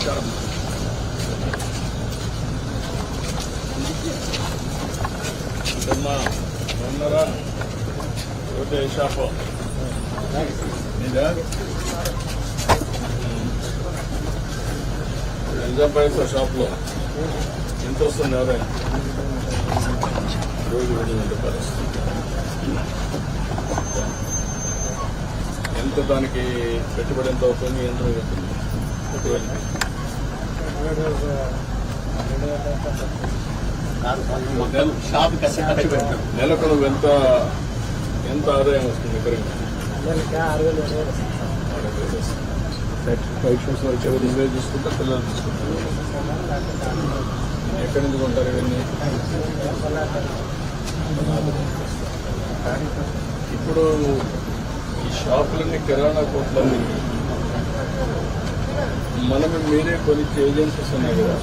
నమస్కారం. అమ్మా ఉన్నారా? ఒకటే షాపు ఇదా నిజాం పైసా షాప్లో ఎంత వస్తుంది ఎవరైనా రోజు 200 పరిస్థితి ఎంత దానికి పెట్టుబడి ఎంత అవుతుంది ఎంత నెలకు నువ్వు ఎంత ఆదాయం వస్తుంది విపరీతం? బైక్ షూస్ వరకు నువ్వే చూసుకుంటా పిల్లలు చూసుకుంటారు. ఎక్కడి నుంచి కొంటారు ఇవన్నీ? ఇప్పుడు ఈ షాపులన్నీ కిరాణా కొట్లన్నీ మనమే మీరే కొన్ని ఏజెన్సీస్ ఉన్నాయి కదా,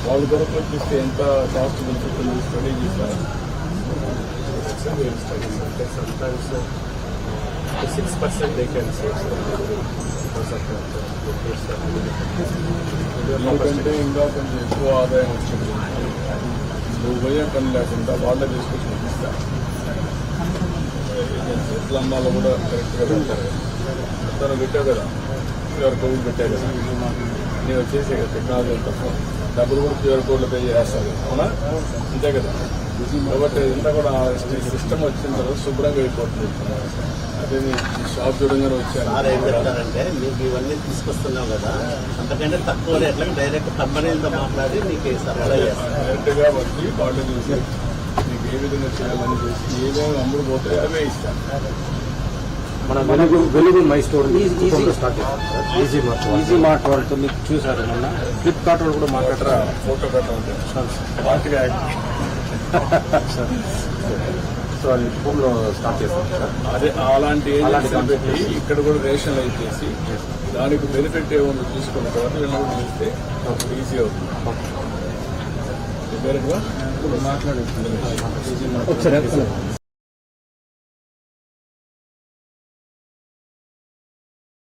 వాళ్ళ కొరకు చూస్తే ఎంత కాస్ట్ బెనిఫిట్ స్టడీ చేస్తారు. 6% they can save. ఎందుకంటే ఇంకా కొంచెం ఎక్కువ ఆదాయం వచ్చింది. నువ్వు పోయే పని లేకుండా వాళ్ళే తీసుకొచ్చి పంపిస్తారు. ఎట్లా అమ్మాలో కూడా కరెక్ట్గా పెడతారు. తను పెట్టావు కదా, క్యూఆర్ కోడ్ పెట్టావు కదా, నేను వచ్చేసే కదా టెక్నాలజీ తప్ప డబ్బులు కూడా క్యూఆర్ కోడ్లో పే చేస్తారు. అవునా? అంతే కదా. కాబట్టి ఇంత కూడా సిస్టమ్ వచ్చిన తర్వాత శుభ్రంగా అయిపోతుంది. అదే షాప్ చూడంగానే వచ్చాను. ఏం చెప్తారంటే మీకు ఇవన్నీ తీసుకొస్తున్నావు కదా, అంతకంటే తక్కువ రేట్లకు డైరెక్ట్ కంపెనీలతో మాట్లాడి మీకు సరఫరా చేస్తారు. డైరెక్ట్గా వచ్చి వాళ్ళు చూసి మీకు ఏ విధంగా చేయాలని చూసి ఏమేమి అమ్ముడు పోతాయో అవే ఇస్తాను. మన వెలుగు మై స్టోర్ స్టార్ట్ చేస్తాం. ఈజీ మార్ట్ వాళ్ళతో మీకు చూసారు మొన్న. ఫ్లిప్కార్ట్ వాళ్ళు కూడా మాట్లాడరా? ఫోటో పెట్టమంటే పార్టీగా సో అది హోమ్లో స్టార్ట్ చేస్తాం సార్. అదే అలాంటి ఏజెన్సీలు పెట్టి ఇక్కడ కూడా రేషన్ లైట్ చేసి దానికి బెనిఫిట్ ఏమన్నా చూసుకున్న తర్వాత వీళ్ళని కూడా చూస్తే అప్పుడు ఈజీ అవుతుంది. ఒకసారి